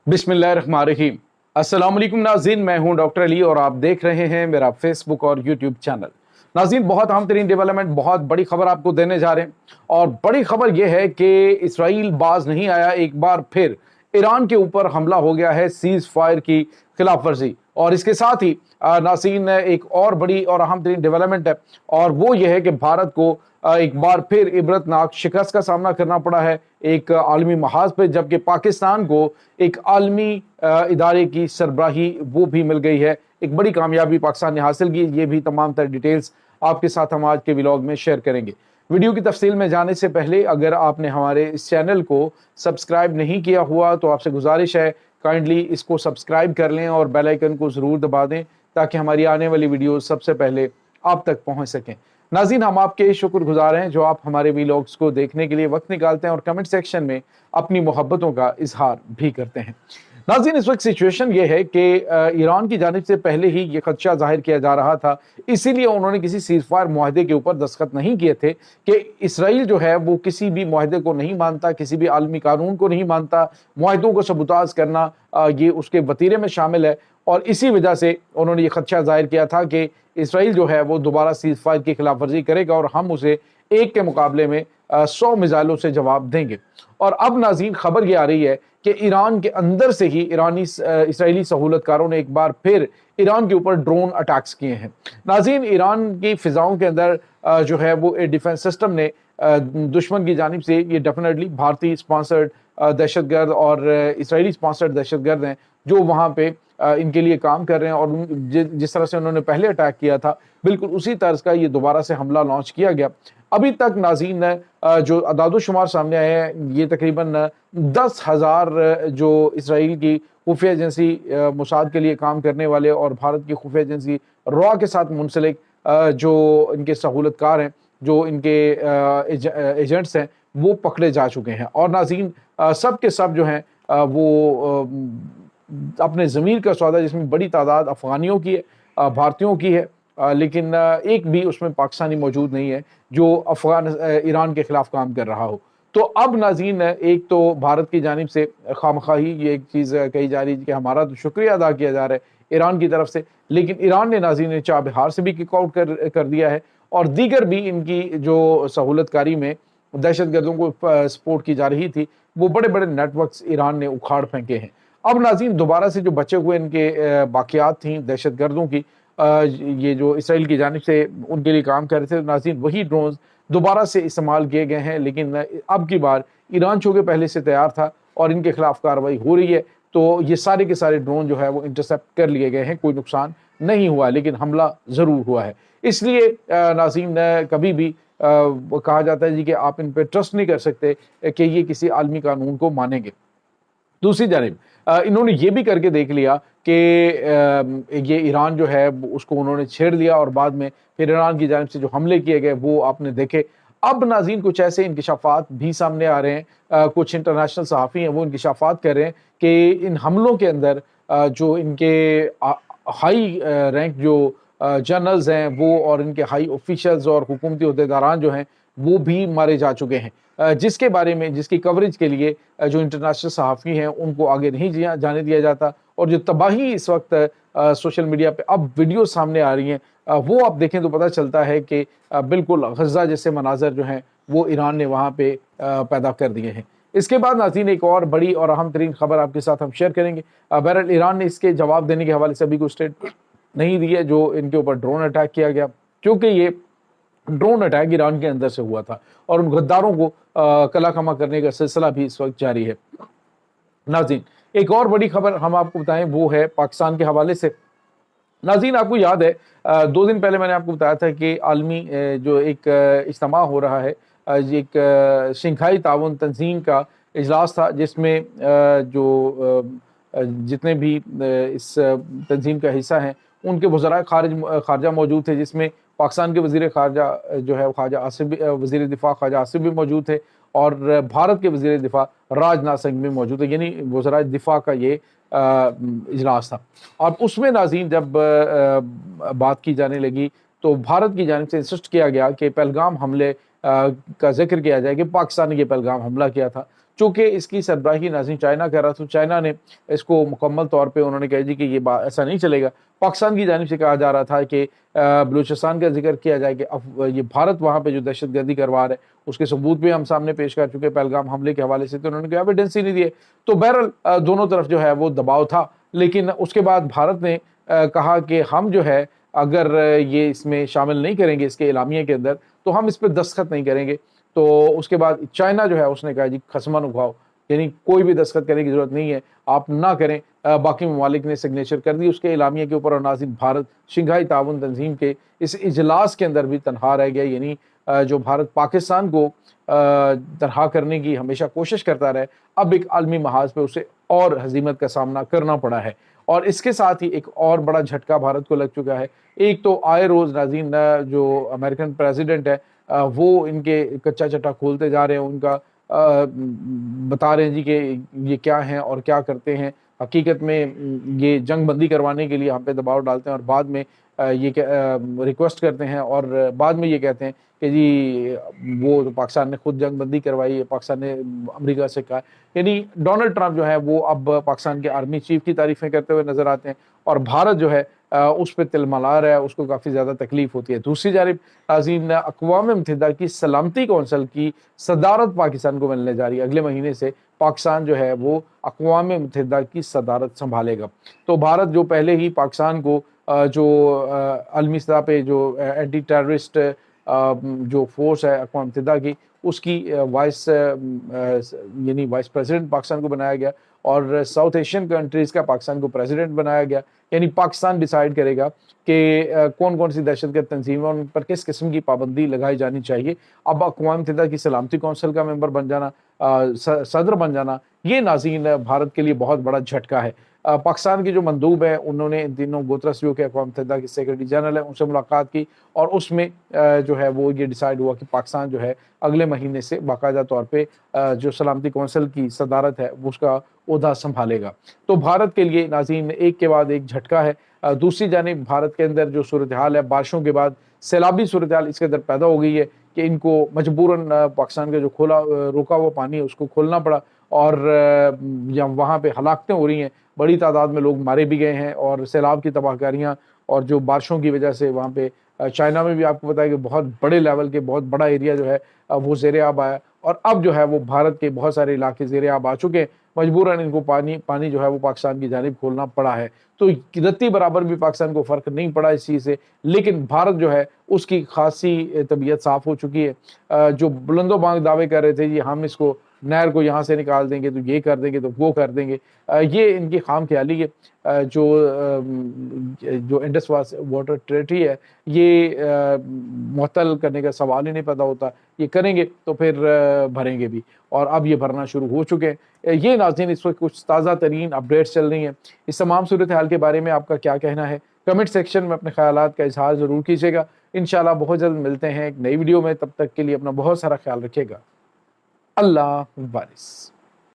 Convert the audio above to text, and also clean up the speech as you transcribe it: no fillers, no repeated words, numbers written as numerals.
बिस्मिल्लाहिर्रहमानिर्रहीम। अस्सलाम वालेकुम नाज़रीन, मैं हूं डॉक्टर अली और आप देख रहे हैं मेरा फेसबुक और यूट्यूब चैनल। नाज़रीन, बहुत अहम तरीन डेवलपमेंट, बहुत बड़ी खबर आपको देने जा रहे हैं और बड़ी खबर यह है कि इसराइल बाज नहीं आया। एक बार फिर ईरान के ऊपर हमला हो गया है, सीज फायर की खिलाफ वर्जी। और इसके साथ ही नाज़रीन एक और बड़ी और अहम तरीन डेवलपमेंट है और वो ये है कि भारत को एक बार फिर इबरतनाक शिकस्त का सामना करना पड़ा है एक आलमी महाज पे, जबकि पाकिस्तान को एक आलमी इदारे की सरबराही वो भी मिल गई है। एक बड़ी कामयाबी पाकिस्तान ने हासिल की। ये भी तमाम तर डिटेल्स आपके साथ हम आज के व्लॉग में शेयर करेंगे। वीडियो की तफसील में जाने से पहले अगर आपने हमारे इस चैनल को सब्सक्राइब नहीं किया हुआ तो आपसे गुजारिश है, काइंडली इसको सब्सक्राइब कर लें और बेल आइकन को ज़रूर दबा दें ताकि हमारी आने वाली वीडियो सबसे पहले आप तक पहुंच सकें। नाज़रीन, हम आपके शुक्रगुजार हैं जो आप हमारे वीलॉग्स को देखने के लिए वक्त निकालते हैं और कमेंट सेक्शन में अपनी मोहब्बतों का इजहार भी करते हैं। नाज़रीन, इस वक्त सिचुएशन ये है कि ईरान की जानिब से पहले ही ये खदशा जाहिर किया जा रहा था, इसीलिए उन्होंने किसी सीज फायर मुआहदे के ऊपर दस्तखत नहीं किए थे कि इसराइल जो है वो किसी भी मुआहदे को नहीं मानता, किसी भी आलमी कानून को नहीं मानता। मुआहदों को सबूताज करना ये उसके वतीरे में शामिल है और इसी वजह से उन्होंने ये खदशा जाहिर किया था कि इसराइल जो है वो दोबारा सीज फायर की खिलाफ वर्जी करेगा और हम उसे एक के मुकाबले में 100 मिसाइलों से जवाब देंगे। और अब नाज़रीन खबर ये आ रही है कि ईरान के अंदर से ही इसराइली सहूलतकारों ने एक बार फिर ईरान के ऊपर ड्रोन अटैक्स किए हैं। नाज़रीन, ईरान की फिजाओं के अंदर जो है वो डिफेंस सिस्टम ने दुश्मन की जानिब से ये डेफिनेटली भारतीय स्पॉन्सर्ड दहशतगर्द और इसराइली स्पॉन्सर्ड दहशतगर्द हैं जो वहाँ पे इनके लिए काम कर रहे हैं। और जिस तरह से उन्होंने पहले अटैक किया था बिल्कुल उसी तर्ज का ये दोबारा से हमला लॉन्च किया गया। अभी तक नाज़रीन जो अदादोशुमार सामने आए हैं, ये तकरीबन 10,000 जो इसराइल की खुफिया एजेंसी मोसाद के लिए काम करने वाले और भारत की खुफिया एजेंसी रॉ के साथ मुंसलिक जो इनके सहूलतकार हैं, जो इनके एजेंट्स हैं, वो पकड़े जा चुके हैं। और नाज़रीन सब के सब जो हैं वो अपने ज़मीर का सौदा, जिसमें बड़ी तादाद अफ़गानियों की है, भारतीयों की है, लेकिन एक भी उसमें पाकिस्तानी मौजूद नहीं है जो ईरान के ख़िलाफ़ काम कर रहा हो। तो अब नाज़रीन एक तो भारत की जानिब से खामखाही ये एक चीज़ कही जा रही है कि हमारा तो शुक्रिया अदा किया जा रहा है ईरान की तरफ से, लेकिन ईरान ने नाज़रीन चाबहार से भी किक आउट कर दिया है और दीगर भी इनकी जो सहूलतकारी में दहशतगर्दों को सपोर्ट की जा रही थी वो बड़े बड़े नेटवर्क्स ईरान ने उखाड़ फेंके हैं। अब नाज़रीन दोबारा से जो बचे हुए इनके बाकियात थी दहशतगर्दों की, ये जो इसराइल की जानिब से उनके लिए काम कर रहे थे, नाज़रीन वही ड्रोन्स दोबारा से इस्तेमाल किए गए हैं। लेकिन अब की बार ईरान चूँकि पहले से तैयार था और इनके खिलाफ कार्रवाई हो रही है, तो ये सारे के सारे ड्रोन जो है वो इंटरसेप्ट कर लिए गए हैं। कोई नुकसान नहीं हुआ लेकिन हमला ज़रूर हुआ है। इसलिए नाज़रीन कभी भी कहा जाता है जी कि आप इन पर ट्रस्ट नहीं कर सकते कि ये किसी आलमी कानून को मानेंगे। दूसरी जानिब इन्होंने ये भी करके देख लिया कि ये ईरान जो है उसको उन्होंने छेड़ लिया और बाद में फिर ईरान की जानिब से जो हमले किए गए वो आपने देखे। अब नाज़रीन कुछ ऐसे इंकशाफात भी सामने आ रहे हैं, कुछ इंटरनेशनल सहाफ़ी हैं वो इंकशाफात कर रहे हैं कि इन हमलों के अंदर जो इनके हाई रैंक जो जनरल्स हैं वो और इनके हाई ऑफिशल्स और हुकूमती अहदेदारान जो हैं वो भी मारे जा चुके हैं, जिसके बारे में जिसकी कवरेज के लिए जो इंटरनेशनल सहाफ़ी हैं उनको आगे नहीं जाने दिया जाता। और जो तबाही इस वक्त सोशल मीडिया पे अब वीडियो सामने आ रही हैं वो आप देखें तो पता चलता है कि बिल्कुल गज़ा जैसे मनाजर जो हैं वो ईरान ने वहाँ पे पैदा कर दिए हैं। इसके बाद नाज़रीन एक और बड़ी और अहम तरीन खबर आपके साथ हम शेयर करेंगे। बहरहाल ईरान ने इसके जवाब देने के हवाले से अभी कोई स्टेटमेंट नहीं दी है जो इनके ऊपर ड्रोन अटैक किया गया, क्योंकि ये ड्रोन अटैक ईरान के अंदर से हुआ था और उन गद्दारों को कला कमा करने का सिलसिला भी इस वक्त जारी है। नाज़रीन एक और बड़ी खबर हम आपको बताएं वो है पाकिस्तान के हवाले से। नाज़रीन आपको याद है 2 दिन पहले मैंने आपको बताया था कि आलमी जो एक इज्तिमा हो रहा है, एक शंघाई ताउन तंजीम का इजलास था जिसमें जो जितने भी इस तंजीम का हिस्सा हैं उनके वज़राए खारजा मौजूद थे, जिसमें पाकिस्तान के वज़ीर ख़ारजा जो है ख्वाजा आसिफ, वज़ीर दिफ़ा ख्वाजा आसिफ भी मौजूद थे और भारत के वज़ीर दिफ़ा राजनाथ सिंह भी मौजूद थे। यानी वज़राए दिफ़ा का ये इजलास था और उसमें नाज़रीन जब बात की जाने लगी तो भारत की जानिब से इंसिस्ट किया गया कि पहलगाम हमले का जिक्र किया जाए कि पाकिस्तान ने ये पहलगाम हमला किया था। चूँकि इसकी सरबराही नाज़रीन चाइना कर रहा था, तो चाइना ने इसको मुकम्मल तौर पे उन्होंने कहा जी कि ये ऐसा नहीं चलेगा। पाकिस्तान की जानिब से कहा जा रहा था कि बलूचिस्तान का ज़िक्र किया जाए कि अब ये भारत वहाँ पे जो दहशतगर्दी करवा रहा है, उसके सबूत भी हम सामने पेश कर चुके हैं पहलगाम हमले के हवाले से, तो उन्होंने कोई एविडेंस ही नहीं दिए। तो बहरहाल दोनों तरफ जो है वो दबाव था, लेकिन उसके बाद भारत ने कहा कि हम जो है अगर ये इसमें शामिल नहीं करेंगे इसके एलामिया के अंदर, तो हम इस पे दस्तखत नहीं करेंगे। तो उसके बाद चाइना जो है उसने कहा जी खसमन उगाओ, यानी कोई भी दस्तखत करने की ज़रूरत नहीं है, आप ना करें। बाकी ममालिक ने सिग्नेचर कर दी उसके एलामिया के ऊपर, और नाज़रीन भारत शंघाई ताउन तंजीम के इस इजलास के अंदर भी तनहा रह गया। यानी जो भारत पाकिस्तान को तनहा करने की हमेशा कोशिश करता रहे, अब एक आलमी महाज पे उसे और हजीमत का सामना करना पड़ा है। और इसके साथ ही एक और बड़ा झटका भारत को लग चुका है। एक तो आए रोज़ नाज़रीन जो अमेरिकन प्रेसिडेंट है वो इनके कच्चा चट्टा खोलते जा रहे हैं, उनका बता रहे हैं जी कि ये क्या हैं और क्या करते हैं। हकीकत में ये जंग बंदी करवाने के लिए हम पे दबाव डालते हैं, और बाद में ये रिक्वेस्ट करते हैं, और बाद में ये कहते हैं कि जी वो तो पाकिस्तान ने खुद जंग बंदी करवाई है, पाकिस्तान ने अमेरिका से कहा। यानी डोनाल्ड ट्रंप जो है वो अब पाकिस्तान के आर्मी चीफ की तारीफ़ें करते हुए नज़र आते हैं, और भारत जो है उस पर तिलमिला रहा है, उसको काफ़ी ज़्यादा तकलीफ होती है। दूसरी जानिब नाज़रीन अक़वाम मुत्तहिदा की सलामती कौंसल की सदारत पाकिस्तान को मिलने जा रही है। अगले महीने से पाकिस्तान जो है वो अक़वाम मुत्तहिदा की सदारत संभालेगा। तो भारत जो पहले ही पाकिस्तान को जो आलमी सतह पे जो एंटी टेररिस्ट जो फोर्स है अक़वाम मुत्तहिदा की, उसकी यानी वाइस प्रेसिडेंट पाकिस्तान को बनाया गया, और साउथ एशियन कंट्रीज़ का पाकिस्तान को प्रेसिडेंट बनाया गया। यानी पाकिस्तान डिसाइड करेगा कि कौन कौन सी दहशतगर्द तंजीमें उन पर किस किस्म की पाबंदी लगाई जानी चाहिए। अब अक़वाम मुत्तहिदा की सलामती कौंसिल का मेंबर बन जाना, सदर बन जाना, ये नाज़रीन भारत के लिए बहुत बड़ा झटका है। पाकिस्तान के जो मंदूब है उन्होंने इन दिनों गुतरस जो कि अक़वाम मुत्तहिदा के सेक्रेटरी जनरल है उनसे मुलाकात की, और उसमें जो है वो ये डिसाइड हुआ कि पाकिस्तान जो है अगले महीने से बाकायदा तौर पे जो सलामती कौंसिल की सदारत है उसका ओहदा संभालेगा। तो भारत के लिए नाज़रीन एक के बाद एक झटका है। दूसरी जानिब भारत के अंदर जो सूरत हाल है, बारिशों के बाद सैलाबी सूरत हाल इसके अंदर पैदा हो गई है कि इनको मजबूरन पाकिस्तान का जो रोका हुआ पानी है उसको खोलना पड़ा, और वहाँ पे हलाकतें हो रही हैं, बड़ी तादाद में लोग मारे भी गए हैं, और सैलाब की तबाहकारियाँ और जो बारिशों की वजह से वहाँ पे चाइना में भी आपको पता है कि बहुत बड़े लेवल के बहुत बड़ा एरिया जो है वो ज़ेर आब आया, और अब जो है वो भारत के बहुत सारे इलाके ज़ेर आब आ चुके हैं। मजबूरन इनको पानी जो है वो पाकिस्तान की जानिब खोलना पड़ा है। तो रत्ती बराबर भी पाकिस्तान को फ़र्क नहीं पड़ा इस चीज़ से, लेकिन भारत जो है उसकी खासी तबीयत साफ़ हो चुकी है। जो बुलंदो बांग दावे कर रहे थे जी हम इसको नहर को यहाँ से निकाल देंगे, तो ये कर देंगे, तो वो कर देंगे, ये इनकी खाम ख्याली है। जो इंडस वाटर ट्रेटरी है ये मुअत्तल करने का सवाल ही नहीं पैदा होता, ये करेंगे तो फिर भरेंगे भी, और अब ये भरना शुरू हो चुके हैं। ये नाज़रीन इस वक्त कुछ ताज़ा तरीन अपडेट्स चल रही हैं। इस तमाम सूरत हाल के बारे में आपका क्या कहना है, कमेंट सेक्शन में अपने ख्यालात का इजहार ज़रूर कीजिएगा। इंशाल्लाह बहुत जल्द मिलते हैं एक नई वीडियो में, तब तक के लिए अपना बहुत सारा ख्याल रखिएगा। अल्लाह वारिस।